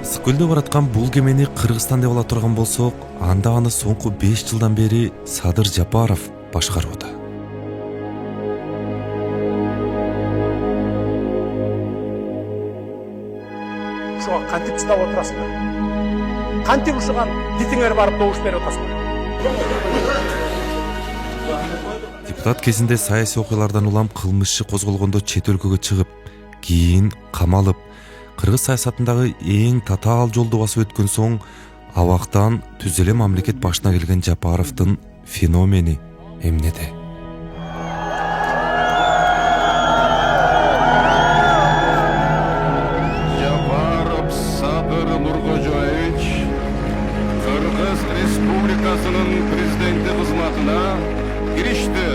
Ысык-көлдө бараткан бул кемени Кыргызстан деп ала турган болсок, анда аны соңку 5 жылдан бери Садыр Жапаров башкарууда. Ушуга кантип чыдап отурасыңар? Кантип ушуган битиңер барып добуш берип атасыңар? Депутат кезинде саясий окуялардан улам кылмышчы козголгондо чет өлкөгө чыгып, кийин камалып, кыргыз саясатындагы эң татаал жолду басып өткөн соң, абактан түз эле мамлекет башына келген Жапаровдун феномени эмнеде? Жапаров Садыр Нуркожоевич Кыргыз Республикасынын президенти кызматына киришти.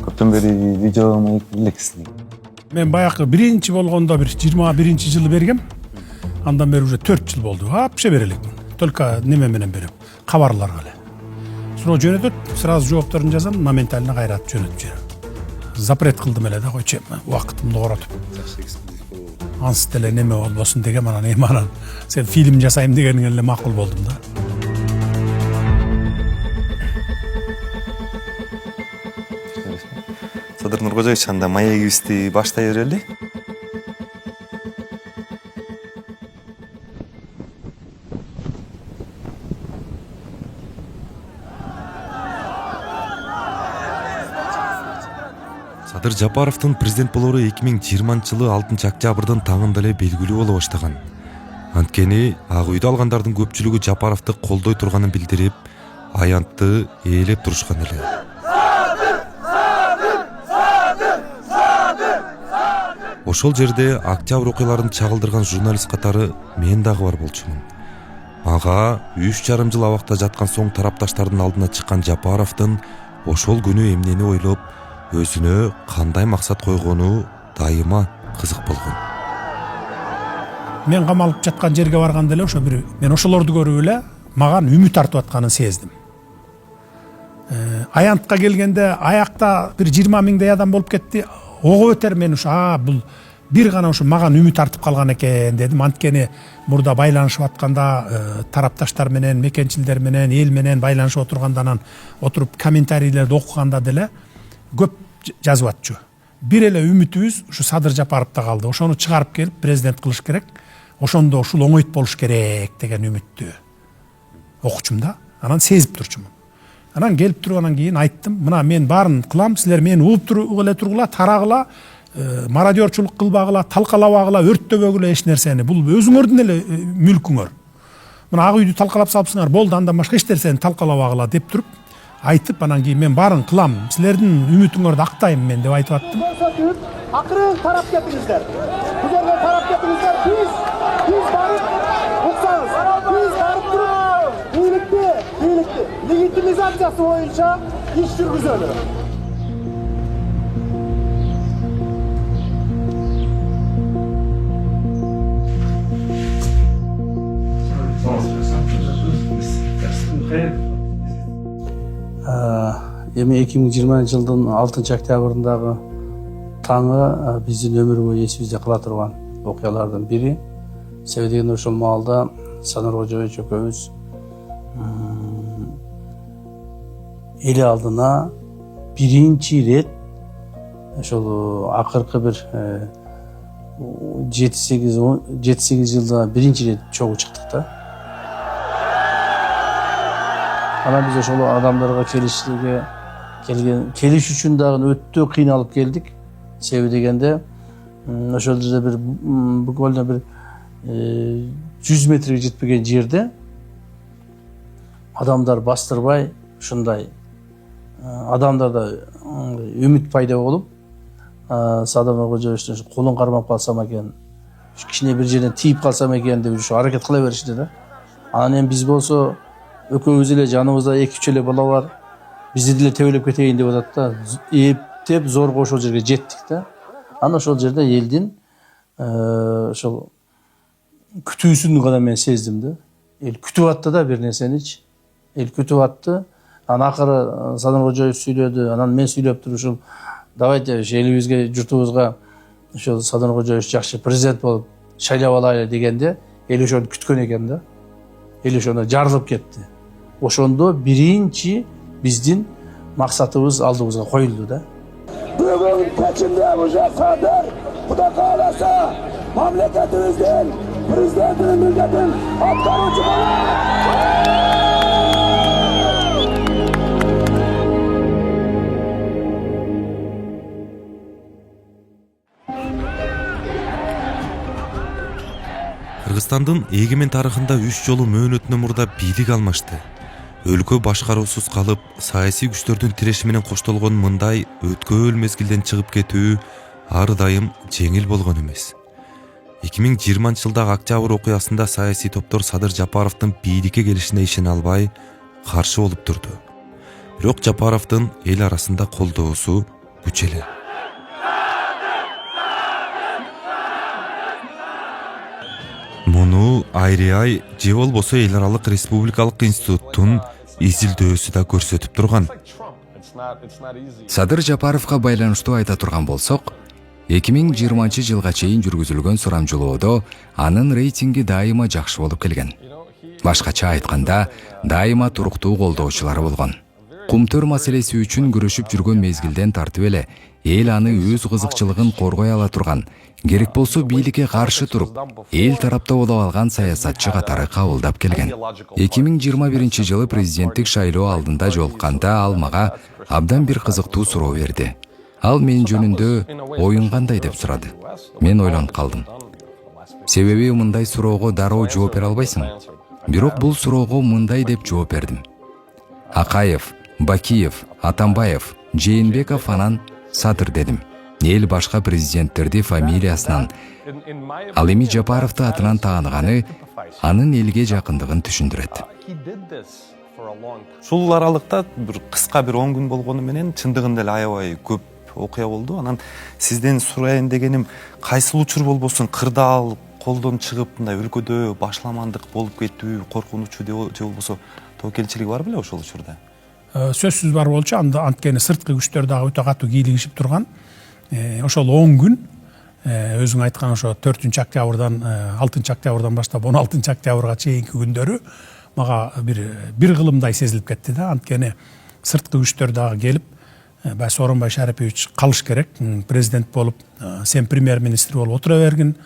Көптөн бери видео элексиң. Мен баягы биринчи болгондо бир 21 жылы бергем. Андан бери уже 4 жыл болду. Вообще бере элекмин. Только неме менен берем. Кабарларга эле. Суроо жөнөтөт, сразу жоопторун жазам, моментально кайратып жөнөтүп жиберем. Запрет кылдым эле да, койчу, убактымды коротуп. Ансыз деле неме болбосун дегем, анан эми анан сен фильм жасайм дегениңе эле макул болдум да. Садыр Нуркожоевич, анда маегибизди баштай берели. Садыр Жапаровдун президент болору 2020-жылы 6 октябрдын таңында эле белгилүү боло баштаган. Анткени ак үйдө алгандардын көпчүлүгү Жапаровду колдой турганын билдирип, аянтты ээлеп турушкан эле. Ошол жерде октябрь окуяларын чагылдырган журналист катары мен дагы бар болчумун. Мага 3,5 жыл абакта жаткан соң тарапташтардын алдына чыккан Жапаровдун ошол күнү эмнени ойлоп, өзүнө кандай максат койгону дайыма кызык болгон. Мен камалып жаткан жерге барганда эле ошо бир мен ошолорду көрүп эле маган үмүт артып атканын сездим. Аянтка келгенде аякта бир 20 миңдей адам болуп кетти. Ого өтер мен ушу бул бир гана ушу маган үмүт артып калган экен дедим. Анткени мурда байланышып атканда тарапташтар менен, мекенчилдер менен, эл менен байланышып отурганда, анан отуруп комментарийлерди окуганда деле көп жазып атчу. Бир эле үмүтүбүз ушу Садыр Жапаровдо калды. Ошону чыгарып келип президент кылыш керек. Ошондо ушул оңойт болуш керек деген үмүттү окучум да. Анан сезип турчумун. Анан келип тургандан кийин айттым, мына мен баарын кылам, силер мени угуп эле тургула, тарагыла, мародерчулук кылбагыла, талкалабагыла, өрттөбөгүлө эч нерсени. Бул өзүңөрдүн эле мүлкүңөр. Мына ак үйдү талкалап салыпсыңар, болду, андан башка эч нерсени талкалабагыла деп туруп айтып, анан кийин мен баарын кылам, силердин үмүтүңөрдү актайм мен деп айтып аттым. Акырын тарап кетиңиздер. Бул жерге тарап кетиңиздер. Биз барып уксаңыз. Биз барып туруп бийликти легитимизациясы боюнча иш жүргүзөлү. Эми 2020 жылдын 6 октябрындагы таңы биздин өмүр бою эсибизде кала турган окуялардын бири. Себеби дегенде ошол маалда Садыр Нуркожоевич экөөбүз эл алдына биринчи ирет ошол акыркы бир 7-8 жылда биринчи ирет чогуу чыктык да. Анан биз ошол адамдарга келиш үчүн дагы өтө кыйналып келдик. Себеби дегенде ошол жерде бир буквально бир 100 метрге жетпеген жерде адамдар бастырбай ушундай адамдарда үмүт пайда болуп Садыр Нуркожоевичтин колун кармап калсам экен, кичине бир жерден тийип калсам экен деп ушу аракет кыла беришти да. Анан эми биз болсо экөөбүз эле жаныбызда 2-3 эле бала бар. Бизди деле тебелеп кетейин деп атат да. Эптеп зорго ошол жерге жеттик да. Анан ошол жерде элдин ошол күтүүсүн гана мен сездим да. Эл күтүп атты да бир нерсеничи. Эл күтүп атты. Анан акыры Садыр Нуркожоевич сүйлөдү. Анан мен сүйлөп турушум, давайте элибизге, журтубузга ошол Садыр Нуркожоевич жакшы президент болуп шайлап алайлы дегенде, эл ошону күткөн экен да. Эл ошону жарылып кетти. Ошондо биринчи биздин максатыбыз алдыбызга коюлду да. Бүгін кечинде уже Садыр, Кудай кааласа, мамлекетибиздин президентinin milletin atkarucu Кыргызстандын эгемен тарыхында 3 жолу мөөнөтүнөн мурда бийлик алмашты. Өлкө башкаруусуз калып, саясий күчтөрдүн тиреши менен коштолгон мындай өткөөл мезгилден чыгып кетүү ар дайым жеңил болгон эмес. 2020-жылдагы октябрь окуясында саясий топтор Садыр Жапаровдун бийликке келишине ишене албай каршы болуп турду. Бирок Жапаровдун эл арасында колдоосу күчөлө. Муну Айриай же болбосо эл аралык республикалык институттун изилдөөсү да көрсөтүп турган. Садыр Жапаровго байланыштуу айта турган болсок, 2020-жылга чейин жүргүзүлгөн сурамжылоодо анын рейтинги дайыма жакшы болуп келген. Башкача айтканда, дайыма туруктуу колдоочулары болгон. Кумтөр маселеси үчүн күрөшүп жүргөн мезгилден тартып эле эл аны өз кызыкчылыгын коргой ала турган, керек болсо бийликке каршы туруп, эл тарапта боло алган саясатчы катары кабылдап келген. 2021-жылы президенттик шайлоо алдында жолукканда ал мага абдан бир кызыктуу суроо берди. Ал мен жөнүндө оюң кандай деп сурады. Мен ойлонуп калдым. Себеби мындай суроого дароо жооп бере албайсың. Бирок бул суроого мындай деп жооп бердим. Акаев, Бакиев, Атамбаев, Жээнбеков анан Садыр дедим. Эл башка президенттерди фамилиясынан, ал эми Жапаровду атынан тааныганы анын элге жакындыгын түшүндүрөт. Ушул аралыкта бир кыска бир 10 күн болгону менен чындыгында эле аябай көп окуя болду. Анан сизден сурайын дегеним, кайсыл учур болбосун кырдаал колдон чыгып мындай өлкөдө башламандык болуп кетүү, коркунучу же болбосо тобокелчилиги бар беле ошол учурда? Сөзсүз бар болчу, анткени сырткы күчтөр дагы өтө катуу кийлигишип турган. Ошол 10 күн өзүң айткан ошо 4-октябрдан 6-октябрдан баштап 16-октябрга чейинки күндөрү мага бир кылымдай сезилип кетти да. Анткени сырткы күчтөр дагы келип, Сооронбай Шарипович калыш керек, президент болуп, сен премьер-министр болуп отура бергин.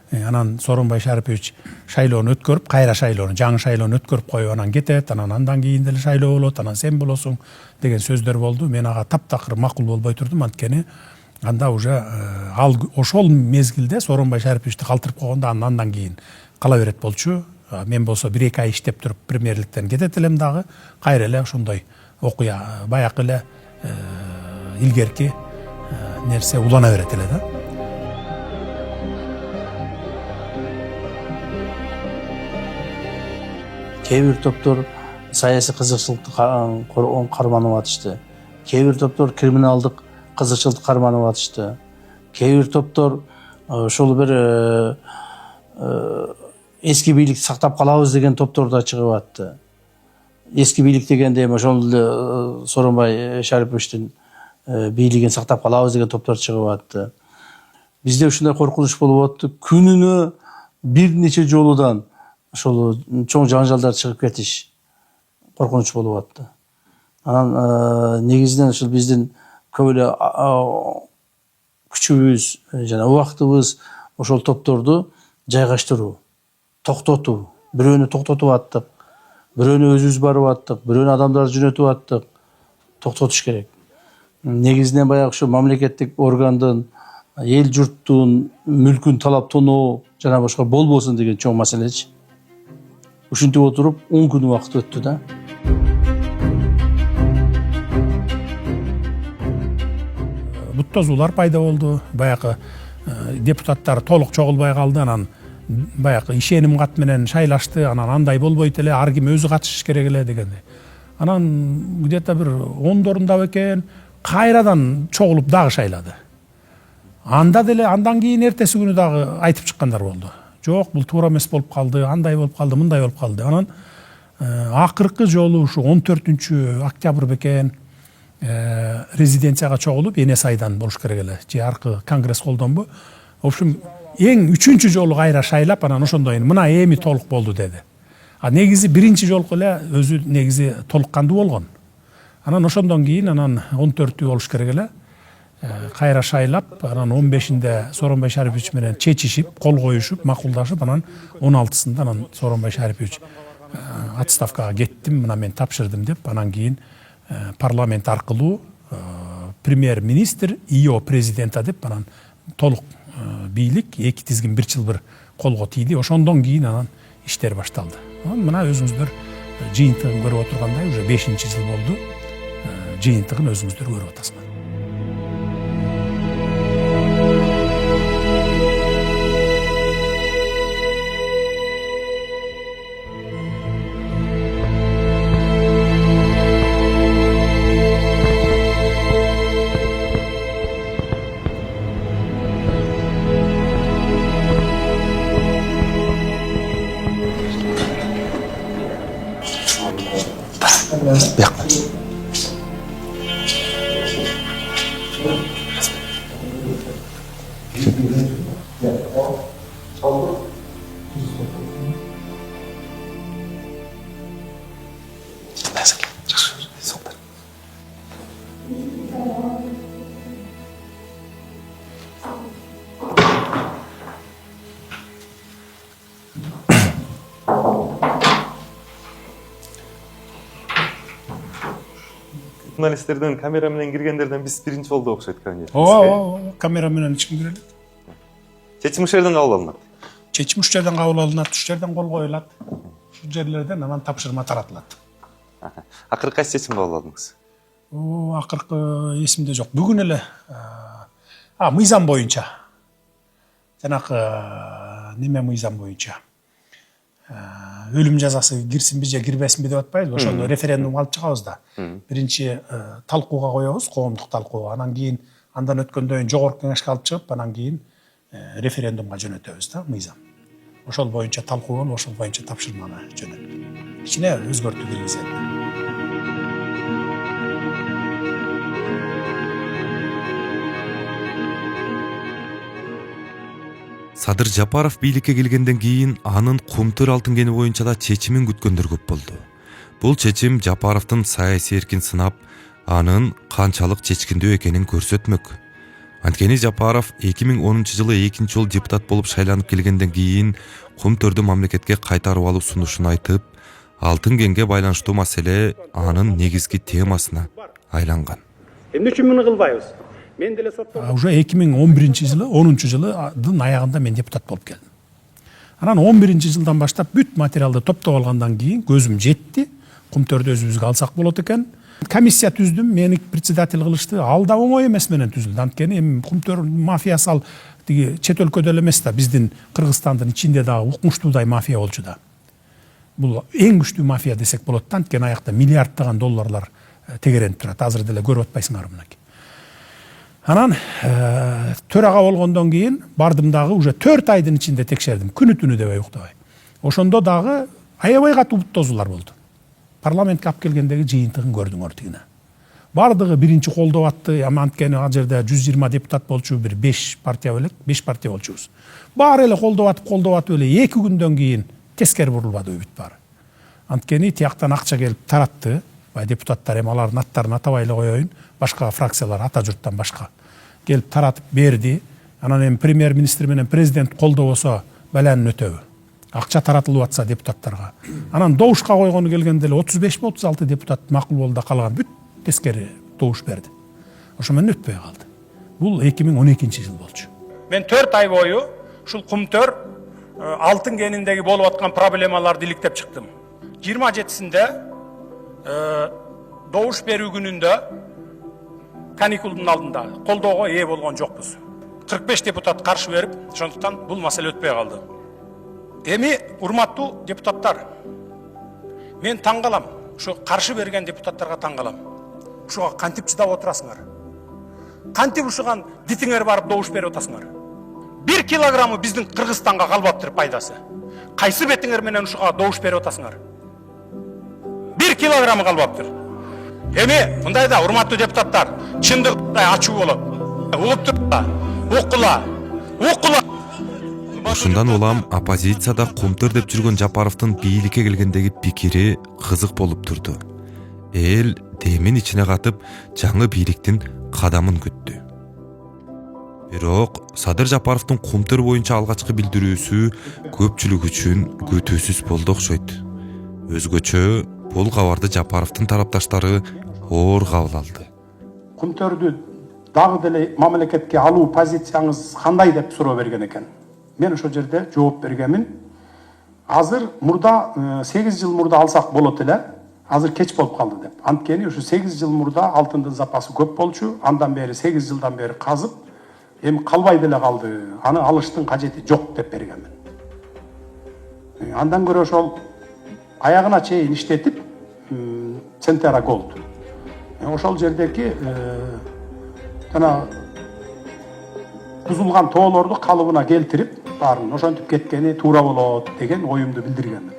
Анан Сооронбай Шарипович шайлоону өткөрүп, кайра шайлоону, жаңы шайлоону өткөрүп коюп анан кетет, андан кийин деле шайлоо болот, анан сен болосуң деген сөздөр болду. Мен ага таптакыр макул болбой турдум, анткени анда уже ошол мезгилде Сооронбай Шариповичти калтырып койгондо андан кийин кала берет болчу. Мен болсо 1-2 ай иштеп туруп премьерликтен кетет элем дагы, кайра эле ошондой окуя баягы эле илгерки нерсе улана берет эле да. Кээ бир топтор саясий кызыкчылыкты карманып атышты. Кээ бир топтор криминалдык кызыкчылыкты карманып атышты. Кээ бир топтор ошол бир эски бийликти сактап калабыз деген топтор да чыгып атты. Эски бийлик дегенде эми ошол Сооронбай Шариповичтин бийлигин сактап калабыз деген топтор чыгып атты. Бизде ушундай коркунуч болуп атты. Күнүнө бир нече жолудан ошол чоң жаңжалдар чыгып кетиш коркунуч болуп атты. Анан негизинен ушул биздин көп эле күчүбүз жана убактыбыз ошол топторду жайгаштыруу, токтотуу. Бирөөнү токтотуп аттык, бирөөнү өзүбүз барып аттык, бирөөнү адамдар жөнөтүп аттык. Токтотуш керек. Негизинен баягы ушу мамлекеттик органдын эл журттун мүлкүн талап тоноо жана башка болбосун деген чоң маселечи. Ушинтип отуруп 10 күн убакыт өттү да. Бут тозуулар пайда болду. Баягы депутаттар толук чогулбай калды. Анан баягы ишеним кат менен шайлашты. Анан андай болбойт эле, ар ким өзү катышыш керек эле дегенде. Анан где-то бир 10 экен, кайрадан чогулуп дагы шайлады. Анда деле андан кийин эртеси күнү дагы айтып чыккандар болду. Жок, бул туура эмес болуп калды, андай болуп калды, мындай болуп калды. Анан акыркы жолу ушу 14 октябрь бекен резиденцияга чогулуп эне сайдан болуш керек эле. Же аркы конгресс колдонбу. В общем, эң 3-чү жолу кайра шайлап, анан ошондон кийин мына эми толук болду деди. А негизи биринчи жолку эле өзү негизи толук кандуу болгон. Анан ошондон кийин анан 14 болуш керек эле. Кайра шайлап, анан 15-inde Сооронбай Шарипович менен чечишип, кол коюшуп, макулдашып, анан 16-сында анан Сооронбай Шарипович отставкага кеттим, мына мен тапшырдым деп, анан кийин парламент аркылуу премьер-министр, ИО президента деп, анан толук бийлик 2 тизгин 1 жыл бир колго тийди. Ошондон кийин анан иштер башталды. Мына өзүңүздөр жыйынтыгын көрүп отургандай, уже 5-жыл болду. Жыйынтыгын өзүңүздөр көрүп атасыздар. Журналисттерден камера менен киргендерден биз биринчи болду окшойт конечно. Ооба, камера менен эч ким кире элек. Чечим ушул жерден кабыл алынат. Чечим ушул жерден кабыл алынат, ушул жерден кол коюлат. Ушул жерлерден анан тапшырма таратылат. Акыркы кайсы чечим кабыл алдыңыз? Акыркы эсимде жок. Бүгүн эле мыйзам боюнча. Жанакы неме мыйзам боюнча. Өлүм жазасы кирсинби же кирбесинби деп атпайбызбы? Ошону референдум алып чыгабыз да. Биринчи талкууга коебуз, коомдук талкууга. Анан кийин андан өткөндөн кийин жогорку кеңешке алып чыгып, анан кийин референдумга жөнөтөбүз да, мыйзам. Ошол боюнча талкуу болуп, ошол боюнча тапшырманы жөнөтөбүз. Ичине өзгөртүү киргизет. Садыр Жапаров бийликке келгенден кийин анын Кумтөр алтын кени боюнча да чечимин күткөндөр көп болду. Бул чечим Жапаровдун саясий эркин сынап, анын канчалык чечкиндүү экенин көрсөтмөк. Анткени Жапаров 2010-жылы экинчи жолу депутат болуп шайланып келгенден кийин Кумтөрдү мамлекетке кайтарып алуу сунушун айтып, алтын кенге байланыштуу маселе анын негизги темасына айланган. Эмне үчүн муну кылбайбыз? Мен деле соттолдум. Уже 2011-жылы, 10-жылдын аягында мен депутат болуп келдим. Анан 11-жылдан баштап бүт материалды топтоп алгандан кийин көзүм жетти. Кумтөрдү өзүбүзгө алсак болот экен. Комиссия түздүм, мени председатель кылышты. Ал да оңой эмес менен түзүлдү. Анткени эми Кумтөр мафиясы ал тиги чет өлкөдө эле эмес да, биздин Кыргызстандын ичинде дагы укмуштуудай мафия болчу да. Бул эң күчтүү мафия десек болот да, анткени аякта миллиарддаган долларлар тегеренип турат. Азыр деле көрүп атпайсыңарбы мынакей. Анан төрага болгондон кийин бардым дагы уже 4 айдын ичинде текшердим, күнү түнү дебей уктабай. Ошондо дагы аябай катуу тозуулар болду. Парламентке алып келгендеги жыйынтыгын көрдүңөр тигине. Бардыгы биринчи колдоп атты, анткени ал жерде 120 депутат болчу, бир 5 партия белек, 5 партия болчубуз. Баары эле колдоп атып эле 2 күндөн кийин тескери бурулбады бүт баары. Анткени тияктан акча келип таратты. Депутаттар эми алардын аттарын атабай эле коеюн, башка фракциялар ата журттан башка келип таратып берди. Анан эми премьер-министр менен президент колдобосо баланын өтөбү. Акча таратылып атса депутаттарга. Анан добушка койгону келгенде эле 35-36 депутат макул болду да калган бүт тескери добуш берди. Ошо менен өтпөй калды. Бул 2012 жыл болчу. Мен 4 ай бою ушул Кумтөр алтын кениндеги болуп аткан проблемаларды иликтеп чыктым. 27-синде добуш берүү күнүндө каникулдун алдында колдоого ээ болгон жокпуз. 45 депутат каршы берип, ошондуктан бул маселе өтпөй калды. Эми урматтуу депутаттар, мен таң калам, ушу каршы берген депутаттарга таң калам. Ушуга кантип чыдап отурасыңар? Кантип ушуган дитиңер барып добуш берип атасыңар? 1 килограммы биздин Кыргызстанга калбаптыр пайдасы. Кайсы бетиңер менен ушуга добуш берип атасыңар? 1 килограммы калбаптыр. Эми мындайда урматтуу депутаттар, чындыгы ачуу болот. Угуп турда, укула. Ушундан улам оппозицияда Кумтөр деп жүргөн Жапаровдун бийликке келгендеги пикири кызык болуп турду. Эл демин ичине катып, жаңы бийликтин кадамын күттү. Бирок Садыр Жапаровдун Кумтөр боюнча алгачкы билдирүүсү көпчүлүк үчүн күтүүсүз болду окшойт. Өзгөчө бул кабарды Жапаровдун тарапташтары оор кабыл алды. Кумтөрдү дагы деле мамлекетке алуу позицияңыз кандай деп суроо берген экен. Мен ошол жерде жооп бергенмин. Азыр мурда 8 жыл мурда алсак болот эле. Азыр кеч болуп калды деп. Анткени ушу 8 жыл мурда алтындын запасы көп болчу. Андан бери 8 жылдан бери казып, эми калбай деле калды. Аны алыштын кажети жок деп бергенмин. Андан көрө ошол аягына чейин иштетип, Центера Голд. Ошол жердеки жана бузулган тоолорду калыбына келтирип, баарын ошентип кеткени туура болот деген оюмду билдиргенмин.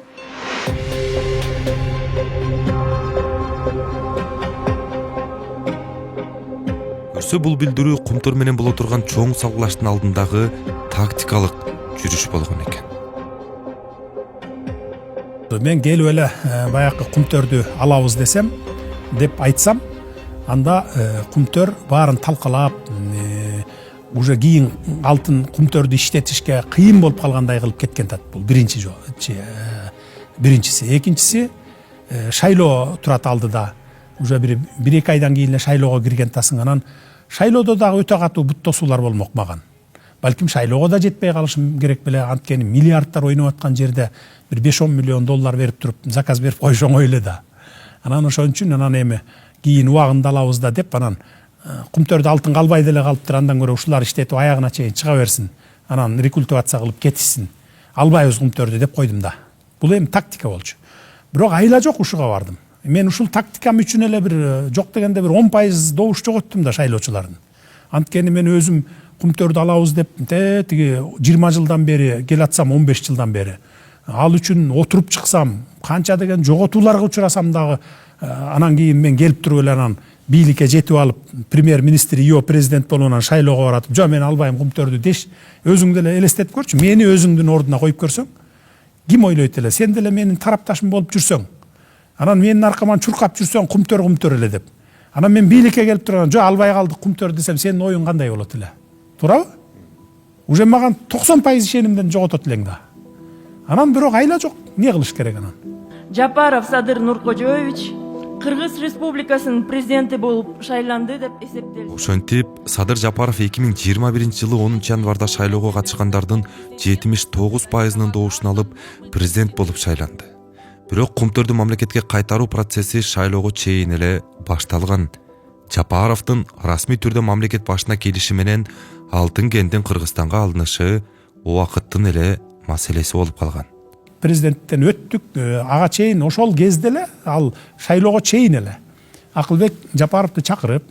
Көрсө бул билдирүү Кумтөр менен боло турган чоң салгылаштын алдындагы тактикалык жүрүш болгон экен. Мен келип эле баягы Кумтөрдү алабыз десем, деп айтсам, анда Кумтөр баарын талкалап, уже кийин алтын Кумтөрдү иштетишке кыйын болуп калгандай кылып кеткен тат. Бул биринчиси. Экинчиси, шайлоо турат алдыда. Уже 1-2 айдан кийин эле шайлоого кирген тасың, анан шайлоодо дагы өтө катуу бут тосуулар болмок маган. Балким шайлоого да жетпей калышым керек беле, анткени миллиардтар ойноп аткан жерде bir 5-10 миллион доллар берип туруп, заказ берип койшоң ойле да. Анан ошон үчүн анан эми кийин убагында алабыз да деп, анан Кумтөрдө алтын калбай деле калыптыр, андан көрө ушулар иштетип аягына чейин чыга берсин. Анан рекультивация кылып кетишсин. Албайбыз Кумтөрдү деп койдум да. Бул эми тактика болчу. Бирок айла жок ушуга бардым. Мен ушул тактикам үчүн эле бир жок дегенде bir 10% добуш жоготтум да шайлоочулардын. Анткени мен өзүм Кумтөрдү алабыз деп тиги 20 жылдан бери келатсам, 15 жылдан бери ал үчүн отуруп чыксам, канча деген жоготууларга учурасам дагы, анан кийин мен келип туруп эле анан бийликке жетип алып, премьер-министр ио президент болуунан шайлоого баратып, жо мен албайм Кумтөрдү деш, өзүң деле элестетип көрчү, мени өзүңдүн ордуна коюп көрсөң, ким ойлойт эле, сен деле менин тарапташым болуп жүрсөң, анан менин аркаман чуркап жүрсөң, Кумтөр эле деп. Анан мен бийликке келип турган, жо албай калдык Кумтөр десем, сенин оюң кандай болот эле? Туурабы? Уже маган 90% ишенимден жоготот элең да. Анан бирок айла жок, эмне кылыш керек анан? Жапаров Садыр Нуркожоевич Кыргыз Республикасынын президенти болуп шайланды деп эсептелди. Ошентип, Садыр Жапаров 2021-жылы 10 январда шайлоого катышкандардын 79%-нын добушун алып президент болуп шайланды. Бирок Кумтөрдү мамлекетке кайтаруу процесси шайлоого чейин эле башталган. Жапаровдун расмий түрдө мамлекет башына келиши менен алтын кендин Кыргызстанга алынышы убакыттын эле маселеси болуп калган. Президенттен өттүк, ага чейин ошол кезде эле, ал шайлоого чейин эле Акылбек Жапаровду чакырып,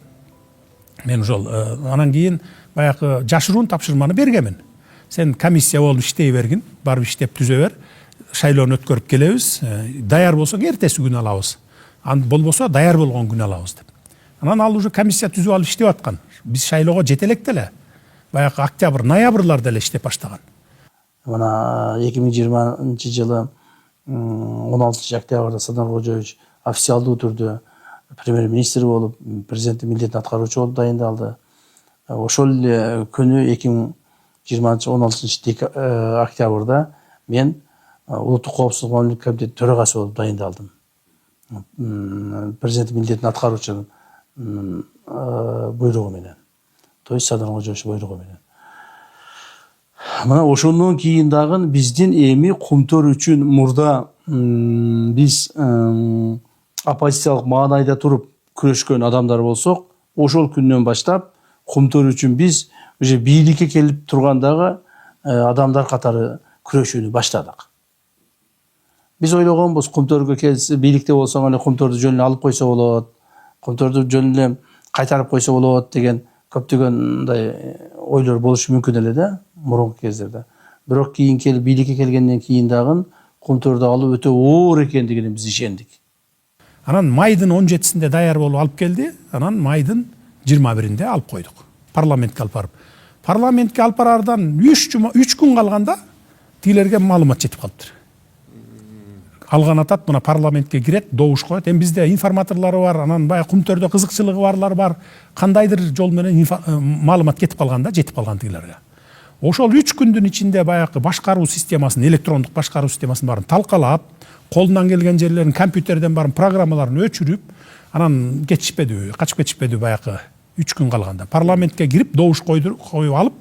мен ошол анан кийин баягы жашыруун тапшырманы бергенмин. Сен комиссия болуп иштей бергин, барып иштеп түзө бер, шайлоону өткөрүп келебиз, даяр болсоң эртеси күн алабыз. Болбосо даяр болгон күн алабыз деп. Анан ал уже комиссия түзүп алып иштеп аткан. Биз шайлоого жете электе эле. Баягы октябрь, ноябрларда эле иштеп баштаган. Мына 2020 жылы 16 октябрда Садыр Нуркожоевич официалдуу түрдө премьер-министр болуп, президенттин милдетин аткаруучу болуп дайындалды. Ошол күнү 2020 16 октябрда мен Улуттук коопсуздук мамлекеттик комитети төрагасы болуп дайындалдым. Президенттин милдетин аткаруучунун буйругу менен. то есть Садыр Кожоевич буйругу менен. Мына ошондон кийин дагы биздин эми Кумтөр үчүн мурда биз оппозициялык маанайда туруп күрөшкөн адамдар болсок, ошол күндөн баштап Кумтөр үчүн биз уже бийликке келип тургандагы адамдар катары күрөшүүнү баштадык. Биз ойлогонбуз, Кумтөргө келсе, бийликте болсоң эле Кумтөрдү жөн эле алып койсо болот, Кумтөрдү жөн эле кайтарып койсо болот деген көптөгөн мындай ойлор болушу мүмкүн эле да мурунку кездерде. Бирок кийин келип бийликке келгенден кийин дагы Кумтөрдү алуу өтө оор экендигине биз ишендик. Анан майдын 17-синде даяр болуп алып келди. Анан майдын 21-inde алып койдук. Парламентке алып барып. Парламентке алып барардан 3 күн калганда тилерге маалымат жетип калыптыр. Алган атат, мына парламентке кирет, добуш коет. Эми бизде информаторлору бар, анан баягы Кумтөрдө кызыкчылыгы барлар бар. Кандайдыр жол менен маалымат кетип калганда, жетип калган тилерге. Ошол 3 күндүн ичинде баягы башкаруу системасын, электрондук башкаруу системасын барын талкалап, колунан келген жерлерин компьютерден барын программаларын өчүрүп, анан кетишпеди, качып кетишпеди баягы 3 күн калганда. Парламентке кирип, добуш коюп алып,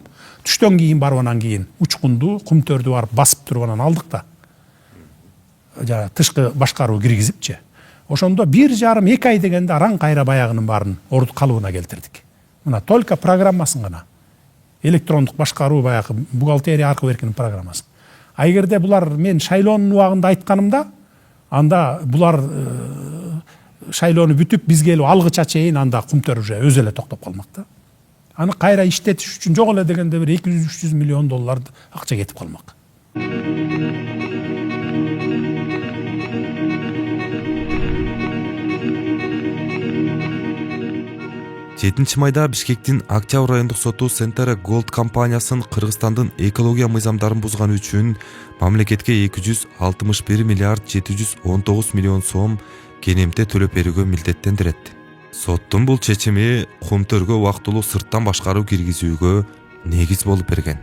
түштөн кийин барып анан кийин Учкунду, Кумтөрдү барып басып туруп анан алдык да. Тышкы башкаруу киргизипчи. Ошондо 1,5-2 ай дегенде араң кайра баягынын баарын орду калыбына келтирдик. Мына только программасын гана. Электрондук башкаруу баягы бухгалтерия аркылуу беркенин программасы. А эгерде булар мен шайлоонун убагында айтканымда, анда булар шайлоону бүтүп бизге келип алгыча чейин анда Кумтөр уже өзү эле токтоп калмак да. Аны кайра иштетиш үчүн жок эле дегенде бир 200-300 миллион доллар акча кетип калмак. 7 майда Бишкектин Октябрь райондук соту Сентера Голд компаниясын Кыргызстандын экология мыйзамдарын бузганы үчүн мамлекетке 261 миллиард 719 миллион сом кенемте төлөп берүүгө милдеттендирет. Соттун бул чечими Кумтөргө убактылуу сырттан башкаруу киргизүүгө негиз болуп берген.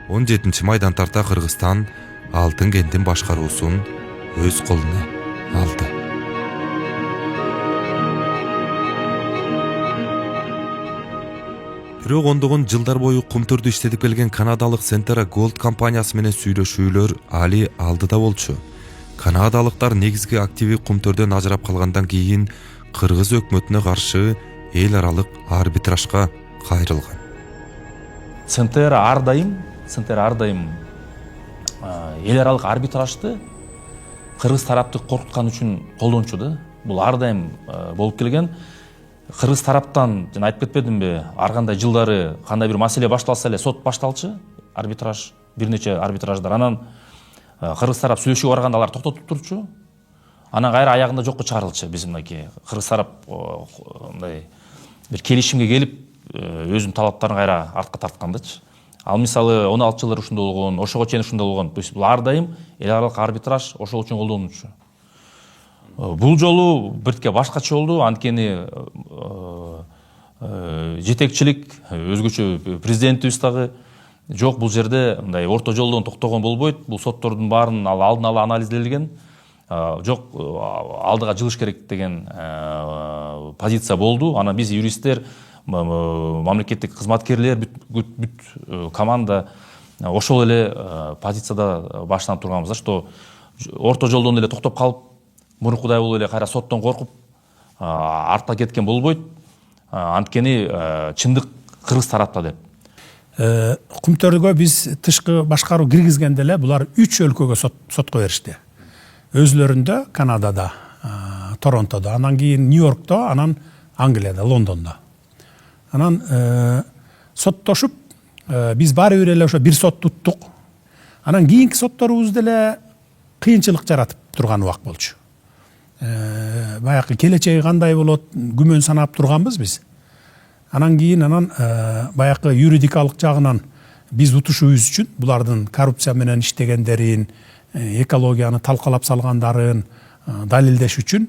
17 майдан тарта Кыргызстан Алтын кенттин башкаруусун өз колуна алды. Бирок ондогон жылдар бою Кумтөрдү иштетип келген канадалык Сентера Голд компаниясы менен сүйлөшүүлөр али алдыда болчу. Канадалыктар негизги активи Кумтөрдөн ажырап калгандан кийин Кыргыз өкмөтүнө каршы эл аралык арбитражга кайрылган. Сентера ар дайым эл аралык арбитражды Кыргыз тарапты коркуткан үчүн колдончу да. Бул ар дайым болуп келген. Кыргыз тараптан жана айтып кетпедимби, ар кандай жылдары кандай бир маселе башталса эле сот башталчу, арбитраж, бир нече арбитраждар. Анан Кыргыз тарап сүйлөшүүгө барганда алар токтотуп турчу. Анан кайра аягында жокко чыгарылчу. Биз мынакей Кыргыз тарап мындай бир келишимге келип, өзүнүн талаптарын кайра артка тарткандычы. Ал мисалы 16 жылдар ушундай болгон, ошого чейин ушундай болгон. То есть бул ар дайым эл аралык арбитраж ошол үчүн колдонулчу. Бул жолу биртке башкача болду, анткени жетекчилик, өзгөчө президентибиз дагы жок, бул жерде мындай орто жолдон токтогон болбойт. Бул соттордун баарын алдын ала анализделген. Жок, алдыга жылыш керек деген позиция болду. Анан биз юристтер, мамлекеттик кызматкерлер, бүт команда ошол эле позицияда баштан турганбыз да, что орто жолдон эле токтоп калып, мурункудай болуп эле кайра соттон коркуп артка кеткен болбойт. Анткени чындык Кыргыз тарапта деп. Кумтөргө биз тышкы башкаруу киргизгенде эле булар 3 өлкөгө сотко беришти. Өзлөрүндө, Канадада, Торонтодо, анан кийин Нью-Йоркто, анан Англияда, Лондондо. Анан соттошуп, биз баары бир эле ошо бир сот туттук. Анан кийинки сотторубузда эле кыйынчылык жаратып турган убак болчу. Баягы келечеги кандай болот, күмөн санап турганбыз биз. Анан кийин баягы юридикалык жагынан биз утушубуз үчүн булардын коррупция менен иштегендерин, экологияны талкалап салгандарын далилдеш үчүн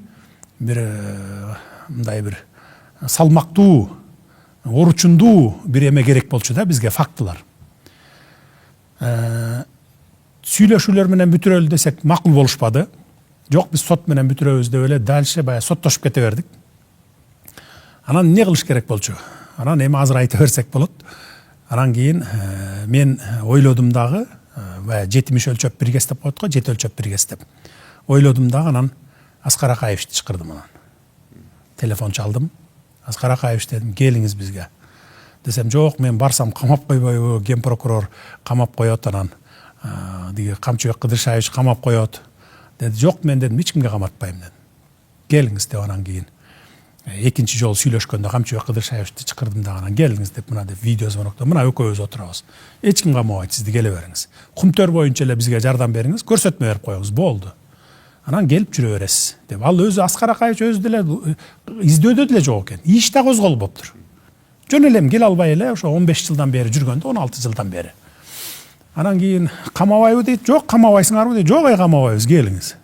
бир мындай бир салмактуу, оручундуу бир эме керек болчу да бизге, фактылар. Сүйлөшүүлөр менен бүтүрөлү десек макул болушпады. Жок, биз сот менен бүтүрөбүз деп эле дальше баягы соттошуп кете бердик. Анан эмне кылыш керек болчу? Анан эми азыр айта берсек болот. Анан кийин мен ойлодум дагы, баягы 70 өлчөп бир кес деп коет го, 7 өлчөп бир кес деп. Ойлодум дагы, анан Аскар Акаевичти чакырдым анан. Телефон чалдым. Аскар Акаевич дедим, келиңиз бизге. Десем, жок, мен барсам камап койбойбу, ген прокурор камап коет, анан диги Камчыбек Кыдыршаевич камап коет. Деди, жок, мен дедим, эч кимге каматпайм дедим. Келиңиз деп, анан кийин экинчи жолу сүйлөшкөндө Камчыбек Кыдыршаевичти чакырдым да, анан келиңиз деп, мына деп видео звонокто, мына экөөбүз отурабыз. Эч ким камабайт, сизди келе бериңиз. Кумтөр боюнча эле бизге жардам бериңиз, көрсөтмө берип коюңуз, болду. Анан келип жүрө бересиз деп. Ал өзү Аскар Акаевич өзү деле издөөдө деле жок экен. Иш да козголуптур. Жөн элем келе албай эле ошо 15 жылдан бери жүргөндө, 16 жылдан бери. Анан кийин камабайбы дейт, жок, камабайсыңарбы дейт, жок, камабайбыз, келиңиз.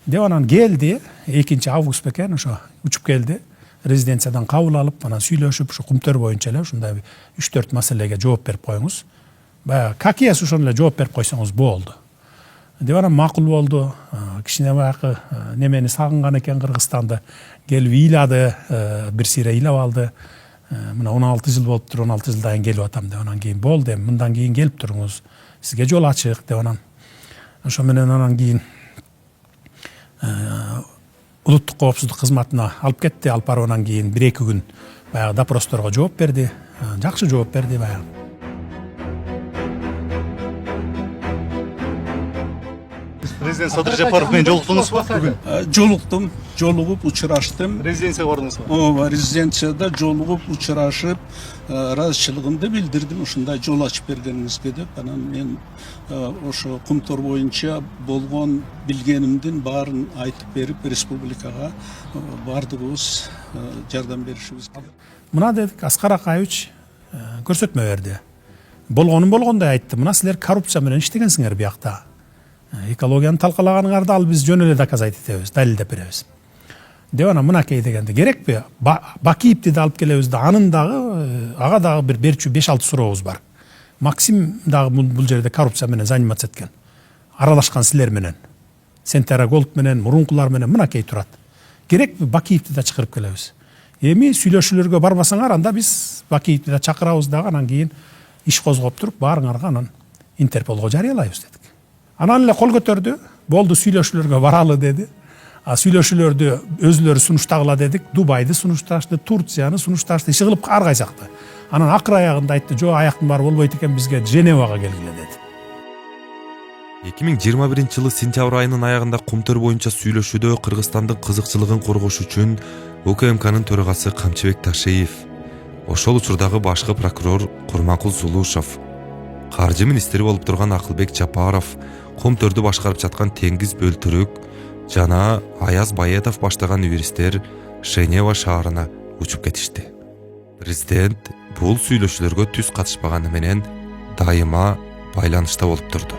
Деп анан келди, 2 август бекен, ошо учуп келди. Резиденциядан кабыл алып, анан сүйлөшүп, ошо Кумтөр боюнча эле ушундай 3-4 маселеге жооп берип коюңуз. Баягы какиясы ошону эле жооп берип койсоңуз болду. Деп анан макул болду. Кичине баягы немени сагынган экен, Кыргызстанды келип ыйлады, бир сире ыйлап алды. Мына 16 жыл болуптур, 16 жылдан кийин келип атам деп. Анан кийин болду, эми мындан кийин келип туруңуз, сизге жол ачык деп. Анан ошо менен анан кийин улуттук коопсуздук кызматына алып кетти. Алып барып анан кийин 1-2 күн баягы допросторго жооп берди. Жакшы жооп берди баягы. Президент Садыр Жапаров менен жолуктуңузбу бүгүн? Жолуктум, жолугуп учураштым. Резиденцияга бардыңызбы? Ооба, резиденцияда жолугуп учурашып, ыраазычылыгымды билдирдим, ушундай жол ачып бергениңизге деп. Анан мен ошо Кумтөр боюнча болгон билгенимдин баарын айтып берип, республикага бардыгыбыз жардам беришибиз керек. Мына дедик, Аскар Акаевич көрсөтмө берди. Болгонун болгондой айтты. Мына силер коррупция менен иштегенсиңер биякта. Экологияны талкалаганыңарды ал биз жөн эле доказать этебиз, далилдеп беребиз. Деп анан мынакей дегенде керекпи? Бакиевди да алып келебиз да, анын дагы ага дагы бир берчү 5-6 сурообуз бар. Максим дагы бул жерде коррупция менен заниматься эткен. Аралашкан силер менен. Сентера Голд менен, мурункулар менен мынакей турат. Керекпи? Бакиевди да чакырып келебиз. Эми сүйлөшүүлөргө барбасаңар, анда биз Бакиевди да чакырабыз дагы, анан кийин иш козгоп туруп, баарыңарга анан Интерполго жарыялайбыз дедик. Анан эле кол көтөрдү, болду, сүйлөшүүлөргө баралы деди. Сүйлөшүүлөрдү өзүлөрү сунуштагыла дедик. Дубайды сунушташты, Турцияны сунушташты, иши кылып ар кайсакты. Анан акыр аягында айтты, жок, аяктын баары болбойт экен, бизге Женевага келгиле деди. 2021 сентябрь айынын аягында Кумтөр боюнча сүйлөшүүдө Кыргызстандын кызыкчылыгын коргош үчүн УКМКнын төрагасы Камчыбек Ташеев, ошол учурдагы башкы прокурор Курманкул Сулушов, каржы министри болуп турган Акылбек Жапаров, Кумтөрдү башкарып жаткан Теңиз Бөлтүрүк жана Аяз Баетов баштаган юристтер Женева шаарына учуп кетишти. Президент бул сүйлөшүүлөргө түз катышпаганы менен дайыма байланышта болуп турду.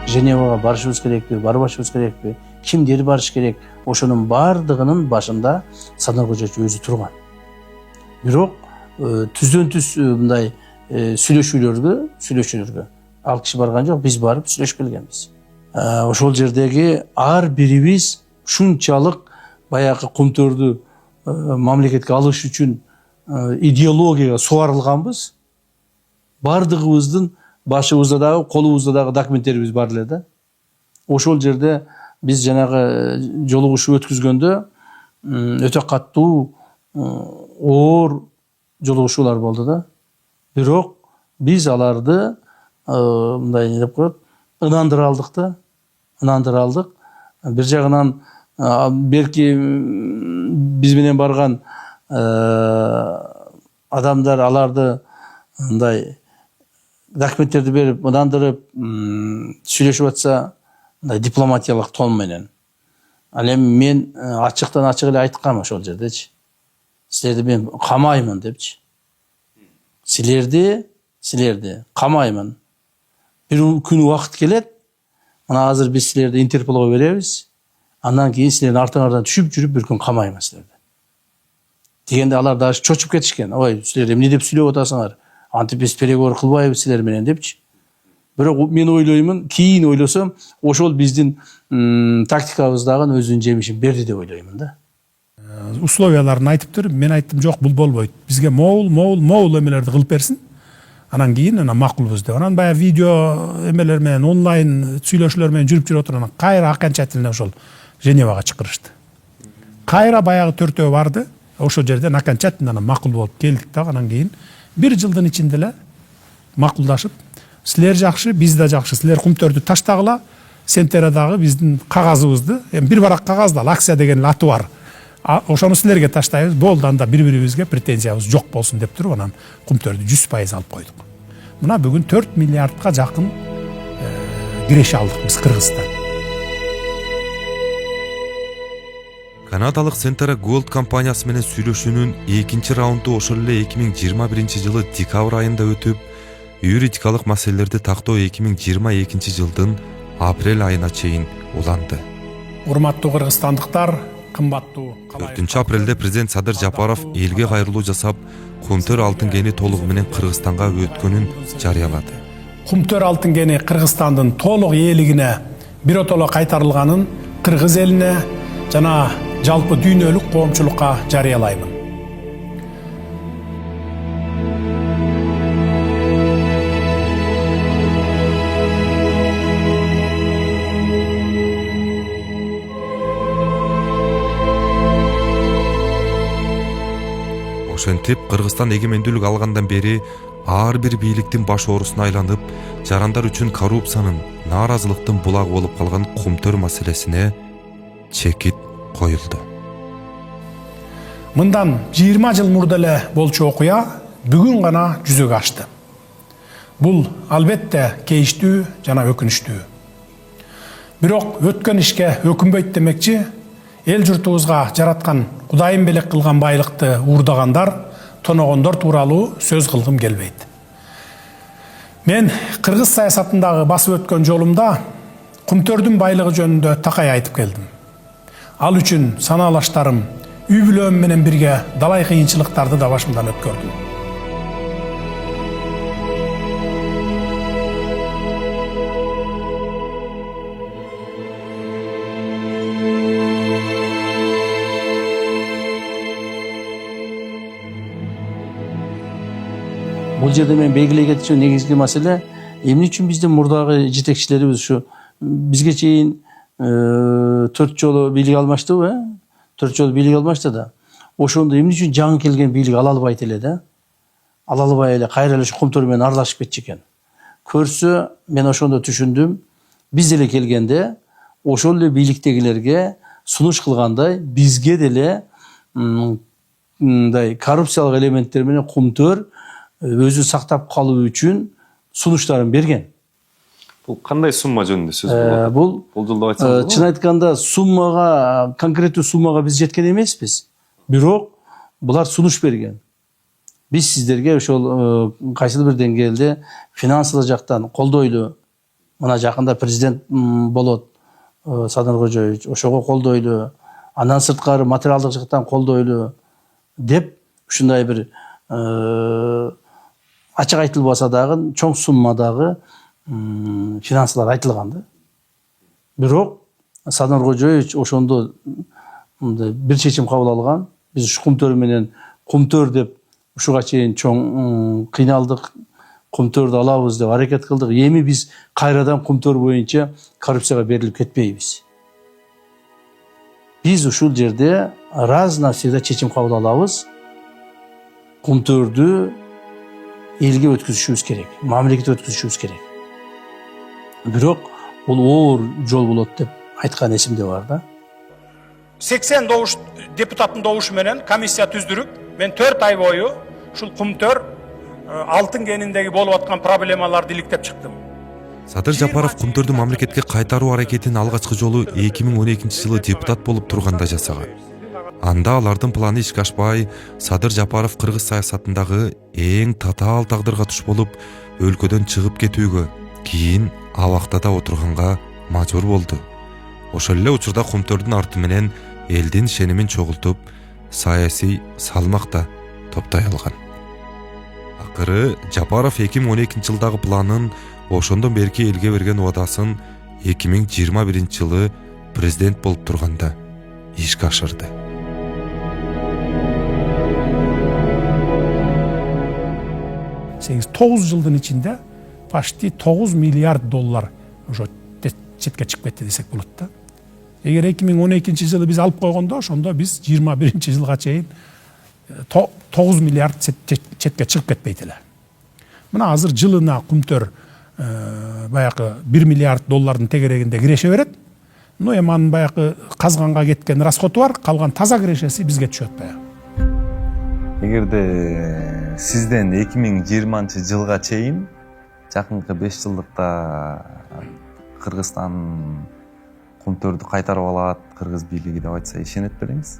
Женевага барышыбыз керекпи, барбашыбыз керекпи, кимдер барыш керек, ошонун баардыгынын башында Садыр Кожоевич өзү турган. Бирок түздөн-түз мындай сүйлөшүүлөргө ал киши барган жок, биз барып сүйлөшүп келгенбиз. Ошол жердеги ар бирибиз ушунчалык баягы Кумтөрдү мамлекетке алыш үчүн идеологияга суарылганбыз. Бардыгыбыздын башыбызда дагы, колубузда дагы документтерибиз бар эле да. Ошол жерде биз жанагы жолугушуу өткүзгөндө өтө каттуу оор жолугушуулар болду да. Бирок биз аларды мындай не деп коет, ынандыра алдык да. Ынандыра алдык. Бир жагынан белки биз менен барган адамдар аларды мындай документтерди берип, ынандырып сүйлөшүп атса, мындай дипломатиялык тон менен. Ал эми мен ачыктан ачык эле айткам ошол жердечи. Силерди мен камаймын депчи. Силерди камаймын. Бир күн убакыт келет. Мына азыр биз силерди Интерполго беребиз. Андан кийин силердин артыңардан түшүп жүрүп бир күн камаймын силерди. Дегенде алар дагы чочуп кетишкен. Ой, силер эмне деп сүйлөп атасыңар? Антип биз переговор кылбайбыз силер менен депчи. Бирок мен ойлоймун, кийин ойлосом, ошол биздин тактикабыздагы өзүнүн жемишин берди деп ойлоймун да. условияларын айтыптыр. Мен айттым, жок, бул болбойт. Бизге моул эмелерди кылып берсин. Анан кийин макулбуз деп. Анан баягы видео эмелер менен онлайн сүйлөшүүлөр менен жүрүп отурган кайра окончательно ошол Женевага чакырышты. Кайра баягы төртөө барды. Ошол жерден окончательно макул болуп келдик да. Анан кийин 1 жылдын ичинде эле макулдашып, силер жакшы, биз да жакшы. Силер кумтөрдү таштагыла, Сентерадагы биздин кагазыбызды, бир барак кагазда акция деген аты бар. Ошону силерге таштайбыз, болду, анда бири-бирибизге претензиябыз жок болсун деп туруп, анан кумтөрдү 100% алып койдук. Мына бүгүн 4 миллиардка жакын киреше алдык биз Кыргызстан. Канадалык Centera Gold компаниясы менен сүйлөшүүнүн экинчи раунду ошол эле 2021 жылы декабрь айында өтүп, юридикалык маселелерди тактоо 2022 жылдын апрель айына чейин уланды. Урматтуу кыргызстандыктар, кымбаттуу 4 апрелде президент Садыр Жапаров элге кайрылуу жасап, Кумтөр алтын кени толугу менен Кыргызстанга өткөнүн жарыялады. Кумтөр алтын кени Кыргызстандын толук ээлигине биротоло кайтарылганын кыргыз элине жана жалпы дүйнөлүк коомчулукка жарыялаймын. Ошентип, Кыргызстан эгемендүүлүк алгандан бери ар бир бийликтин баш оорусуна айланып, жарандар үчүн коррупциянын, нааразылыктын булагы болуп калган Кумтөр маселесине чекит коюлду. Мындан 20 жыл мурда эле болчу окуя бүгүн гана жүзөгө ашты. Бул албетте кейиштүү жана өкүнүчтүү. Бирок өткөн ишке өкүнбөйт демекчи, эл журтубузга жараткан Кудайым белек кылган байлыкты уурдагандар, тоногондор тууралуу сөз кылгым келбейт. Мен кыргыз саясатындагы басып өткөн жолумда Кумтөрдүн байлыгы жөнүндө такай айтып келдим. Ал үчүн санаалаштарым, үй бүлөм менен бирге далай кыйынчылыктарды да башымдан өткөрдүм. Бул жерде мен белгилей кетчү негизги маселе, эмне үчүн биздин мурдагы жетекчилерибиз ушу бизге чейин 4 жолу бийлик алмаштыбы, 4 жолу бийлик алмашты да. Ошондо эмне үчүн жаңы келген бийлик ала албайт эле да? Ала албай эле кайра эле Кумтөр менен аралашып кетчү экен. Көрсө, мен ошондо түшүндүм, биз деле келгенде ошол эле бийликтегилерге сунуш кылгандай, бизге деле мындай коррупциялык элементтер менен Кумтөр өзүн сактап калуу үчүн сунуштарын берген. Бул кандай сумма жөнүндө сөз болот? Бул жолдо айтсаңыз, чын айтканда суммага, конкреттүү суммага биз жеткен эмеспиз. Бирок булар сунуш берген. Биз сиздерге ошол кайсыл бир деңгээлде финансылык жактан колдойлу. Мына жакында президент болот Садыр Кожоевич, ошого колдойлу. Андан сырткары материалдык жактан колдойлу деп ушундай бир ачык айтылбаса дагы чоң суммадагы финансылар айтылган да. Бирок Садыр Кожоевич ошондо бир чечим кабыл алган. Биз ушу Кумтөр менен Кумтөр деп ушуга чейин чоң кыйналдык, Кумтөрдү алабыз деп аракет кылдык. Эми биз кайрадан Кумтөр боюнча коррупцияга берилип кетпейбиз. Биз ушул жерде раз навсегда чечим кабыл алабыз. Кумтөрдү элге өткүзүшүбүз керек, мамлекетке өткүзүшүбүз керек. Бирок бул оор жол болот деп айткан эсимде бар да. 80 депутаттын добушу менен комиссия түздүрүп, мен 4 ай бою ушул Кумтөр алтын кениндеги болуп аткан проблемаларды иликтеп чыктым. Садыр Жапаров Кумтөрдү мамлекетке кайтаруу аракетин алгачкы жолу 2012 жылы депутат болуп турганда жасаган. Анда алардын планы ишке ашпай, Садыр Жапаров кыргыз саясатындагы эң татаал тагдырга туш болуп, өлкөдөн чыгып кетүүгө, кийин абактада отурганга мажбур болду. Ошол эле учурда Кумтөрдүн арты менен элдин ишенимин чогултуп, саясий салмакта топтой алган. Акыры Жапаров 2012 жылдагы планын, ошондон берки элге берген убадасын 2021 жылы президент болуп турганда ишке ашырды. 8-9 жылдын ичинде почти 9 миллиард доллар ошо четке чыгып кетти десек болот да. Эгер 2012 жылы биз алып койгондо, ошондо биз 21 жылга чейин 9 миллиард четке чыгып кетпейт эле. Мына азыр жылына Кумтөр баягы 1 миллиард доллардын тегерегинде киреше берет. Но эми анын баягы казганга кеткен расходу бар, калган таза кирешеси бизге түшөт баягы. Эгерде сизден 2020 жылга чейин жакынкы 5 жылдыкта Кыргызстан Кумтөрдү кайтарып алат, кыргыз бийлиги деп айтса ишенет белеңиз?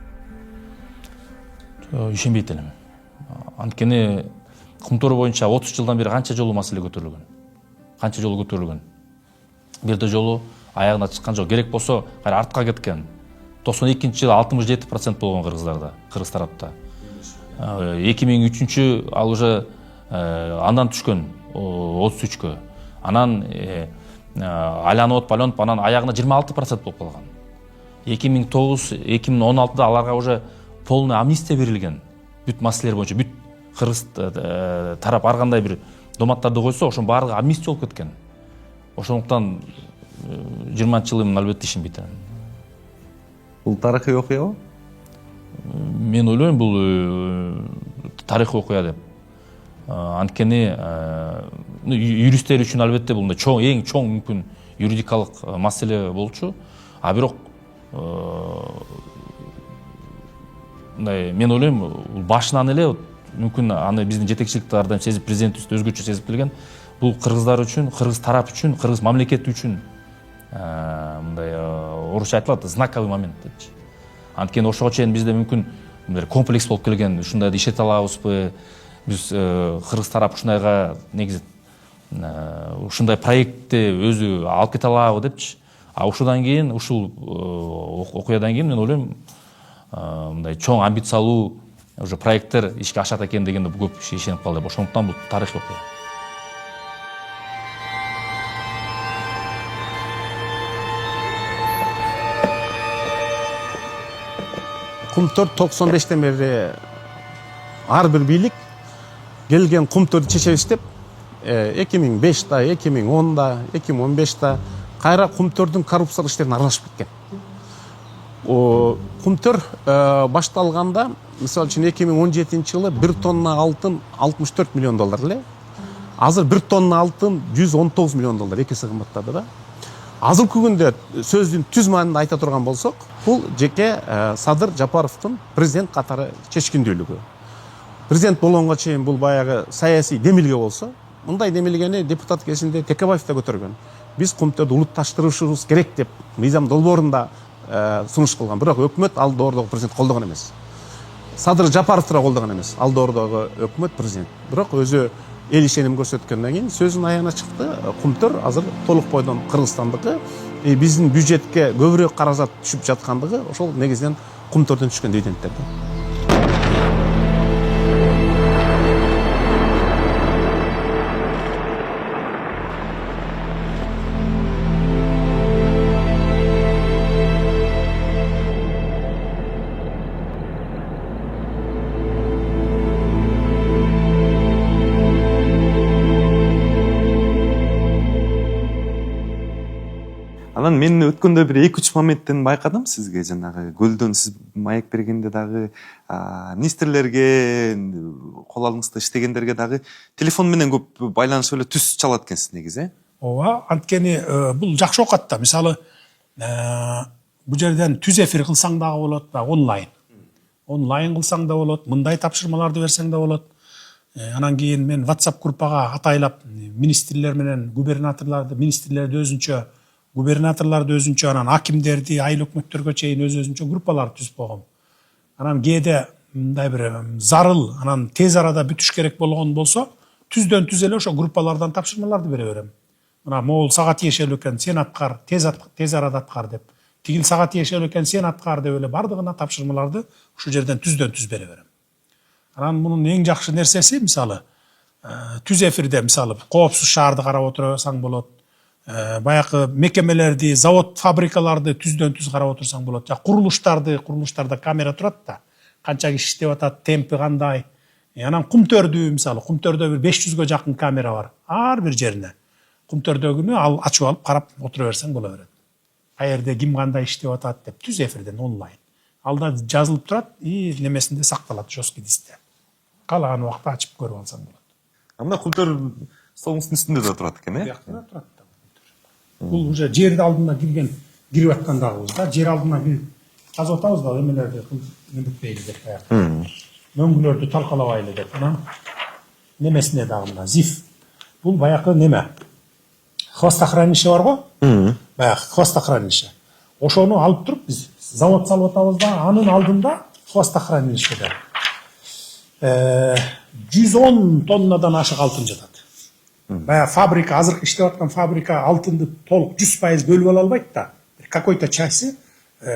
Ишенбейт элем. Анткени Кумтөр боюнча 30 жылдан бери канча жолу маселе көтөрүлгөн. Канча жолу көтөрүлгөн. Бирде жолу аягына чыккан жок. Керек болсо кайра артка кеткен. 92-жылы 67% болгон кыргыздарда, кыргыз тарапта. 2003 ал уже андан түшкөн 33кө. Анан айланып отуп, анан аягына 26% болуп калган. 2009-2016да аларга уже полный амнистия берилген. Бүт маселелер боюнча, бүт кыргыз тарап ар кандай бир доматтарды койсо, ошонун баардыгы амнистия болуп кеткен. Ошондуктан 20-жылы мен албетте ишенбейт элем. Бул тарыхый окуябы? Мен ойлойм, бул тарыхый окуя деп. Анткени юристтер үчүн албетте бул эң чоң мүмкүн юридикалык маселе болчу. А бирок мен ойлойм, башынан эле мүмкүн аны биздин жетекчиликте ар дайым сезип, президентибиз өзгөчө сезип келген. Бул кыргыздар үчүн, кыргыз тарап үчүн, кыргыз мамлекети үчүн мындай орусча айтылат, знаковый момент депчи. Анткени ошого чейин бизде мүмкүн комплекс болуп келген, ушундай ишете алабызбы, биз кыргыз тарап ушундайга негизи ушундай проектти өзү алып кете алабы депчи. А ушудан кийин, ушул окуядан кийин мен ойлойм, мындай чоң амбициялуу уже проекттер ишке ашат экен дегенде көп ишенип калды. Ошондуктан бул тарыхый окуя. Кумтөр 95-тен бери ар бир бийлик келген Кумтөрдү чечебиз деп 2005-та, 2010-да, 2015-та кайра Кумтөрдүн коррупциялык иштерине аралашып кеткен. Кумтөр башталганда, мисалы үчүн 2017-жылы 1 тонна алтын 64 миллион доллар эле. Азыр 1 тонна алтын 119 миллион доллар, экиси кымбаттады да. Азыркы күндө сөздүн түз маанинде айта турган болсок, бул жеке Садыр Жапаровдун президент катары чечкиндүүлүгү. Президент болгонго чейин бул баягы саясий демилге болсо, мындай демилгени депутат кезинде Текебаев да көтөргөн. Биз Кумтөрдү улутташтырышыбыз керек деп мыйзам долбоорунда сунуш кылган. Бирок өкмөт ал доордогу президент колдогон эмес. Садыр Жапаров да колдогон эмес. Ал доордогу өкмөт президент. Бирок өзү эл ишеним көрсөткөндөн кийин сөзүнүн аягына чыкты. Кумтөр азыр толук бойдон Кыргызстандыкы, биздин бюджетке көбүрөөк каражат түшүп жаткандыгы ошол негизинен Кумтөрдөн түшкөн дивидендтерди. Анан мен өткөндө бир 2-3 моменттен байкадым сизге, жанагы көлдөн сиз маек бергенде дагы министрлерге, кол алыңызда иштегендерге дагы телефон менен көп байланышып эле түз чалат экенсиз негизи. Ооба, анткени бул жакшы окат да. Мисалы, бул жерден түз эфир кылсаң дагы болот, онлайн. Онлайн кылсаң да болот, мындай тапшырмаларды берсең да болот. Анан кийин мен WhatsApp группага атайлап министрлер менен губернаторларды, министрлерди өзүнчө, губернаторларды өзүнчө, анан акимдерди, айыл өкмөттөргө чейин өзүнчө группаларды түзүп койгом. Анан кээде мындай бир зарыл, анан тез арада бүтүш керек болгон болсо, түздөн түз эле ошо группалардан тапшырмаларды бере берем. Мына могул сага тиешелүү экен, сен аткар, тез арада аткар деп. Тигил сага тиешелүү экен, сен аткар деп эле бардыгына тапшырмаларды ушул жерден түздөн түз бере берем. Анан мунун эң жакшы нерсеси, мисалы, түз эфирде мисалы коопсуз шаарды карап отурсаң болот. Баягы мекемелерди, завод, фабрикаларды түздөн түз карап отурсаң болот. Курулуштарда камера турат да. Канча киши иштеп атат, темпи кандай, Анан Кумтөрдү мисалы, Кумтөрдө бир 500гө жакын камера бар. Ар бир жерине. Кумтөрдөгүнү ал ачып алып карап отура берсең боло берет. Каерде ким кандай иштеп атат деп түз эфирден онлайн. Алда жазылып турат и немесинде сакталат жесткий дискте. Каалаган убакта ачып көрүп алсаң болот. Мына Кумтөр столуңуздун үстүндө да турат экен, Биякта да турат да. Бул уже жер алдына кирип аткандагыбыз да, жер алдына кирип казып атабыз да, эмелерди кылбытпейли деп баягы. Мөңгүлөрдү талкалабайлы деп. Анан немесине дагы мына ЗИФ. Бул баягы неме? Хвостохранилище бар го? Баягы хвостохранилище. Ошону алып туруп биз завод салып атабыз да, анын алдында хвостохранилищеде 110 тоннадан ашык алтын жатат. Баягы фабрика, азыркы иштеп аткан фабрика алтынды толук 100% бөлүп ала албайт да. Какой-то части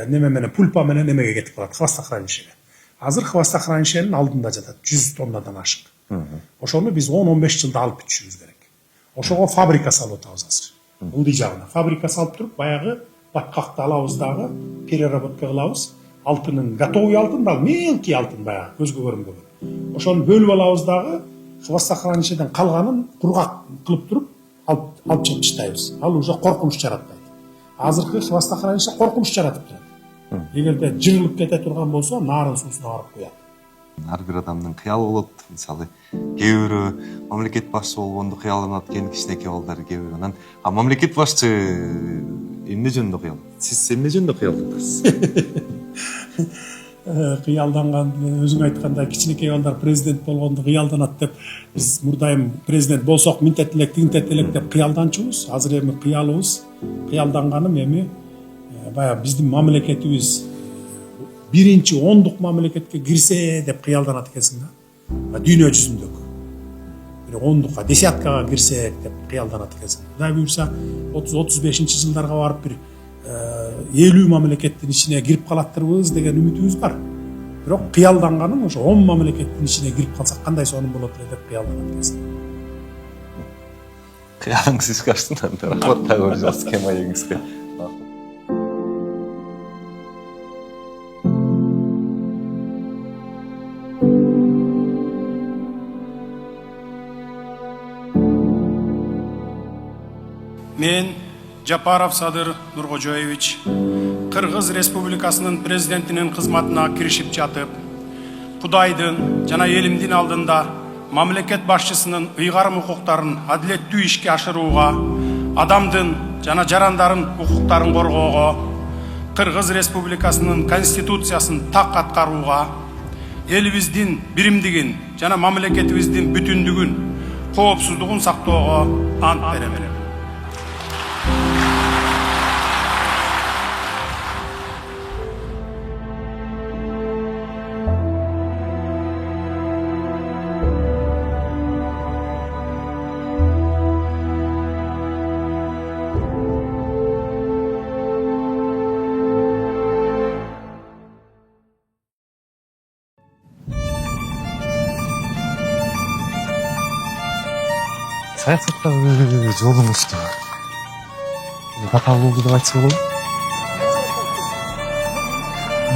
неме менен пульпа менен немеге кетип калат, хвостохранилищеге. Азыр хвостохранилищенин алдында жатат 100 тоннадан ашык. Ошону биз 10-15 жылда алып бүтүшүбүз керек. Ошого фабрика салып атабыз азыр. Бул жагына фабрика салып туруп, баягы баткакты алабыз дагы, переработка кылабыз. Алтынын готовый алтын да, мелкий алтын баягы көзгө көрүнбөгөн. Ошону бөлүп алабыз дагы, хвостохранилищеден калганын кургак кылып туруп алып чыгып таштайбыз. Ал уже коркунуч жаратпайт. Азыркы хвостохранилище коркунуч жаратып турат. Эгерде жырылып кете турган болсо, нарын суусуна барып коет. Ар бир адамдын кыялы болот. Мисалы, кээ бирөө мамлекет башчы болгонду кыялданат экен, кичинекей балдар кээ бирөө. Анан мамлекет башчы эмне жөнүндө кыялданат? Сиз эмне жөнүндө кыялданасыз? Кыялданган, өзүң айткандай кичинекей балдар президент болгонду кыялданат деп биз мурдайым президент болсок минтет элек, тигинтет элек деп кыялданчубуз. Азыр эми кыялыбыз, кыялданганым эми баягы биздин мамлекетибиз биринчи 10-дук мамлекетке кирсе деп кыялданат экенсиң да. Дүйнө жүзүндөгү. Бир 10-дукка, десяткага кирсек деп кыялданат экенсиң. Кудай буйрса 30-35 жылдарга барып бир 50 мамлекеттин ичине кирип калаттырбыз деген үмүтүбүз бар. Бирок кыялданганым ошо 10 мамлекеттин ичине кирип калсак кандай сонун болот эле деп кыялданат экенсиң. Кыялыңыз ишке аштыңдар. Рахмат тагы жас кемайыңызга. Мен Жапаров Садыр Нуркожоевич Кыргыз Республикасынын президентинин кызматына киришип жатып, Кудайдын жана элимдин алдында мамлекет башчысынын ыйгарым укуктарын адилеттүү ишке ашырууга, адамдын жана жарандардын укуктарын коргоого, Кыргыз Республикасынын конституциясын так аткарууга, элибиздин биримдигин жана мамлекетибиздин бүтүндүгүн, коопсуздугун сактоого ант берем. Саясаттагы жолуңузду татаал болду деп айтса болобу?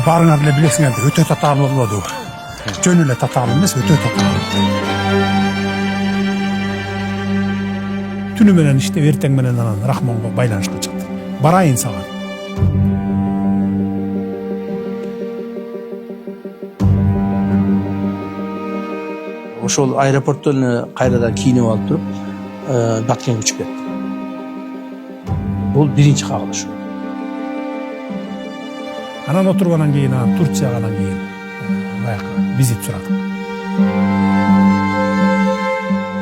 Барыңар эле билесиңер, өтө татаал болбоду. Жөн эле татаал эмес, өтө татаал. Түнү менен иштеп, эртең менен анан Рахмонго байланышка чыкты. Барайын сага. Ошол аэропорттон кайрадан кийинип алып туруп, Баткенге учуп кетти. Бул биринчи кагылыш. Анан отургандан кийин Турцияга кийин баягы визит сурадык.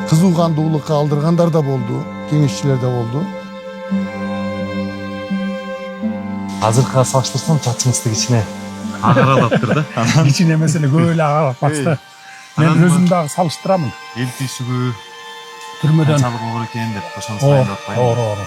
Кызуу кандуулукка алдыргандар да болду, кеңешчилер да болду. Азыркыга салыштырсам чачыңызды кичине агаралаптыр да. Кичине маселе көп эле агарап басты. Мен өзүм дагы салыштырамын. Эл түйшүгү түрмөдөн чалып оор экен деп ошону сайын деп атпайбы? Оор.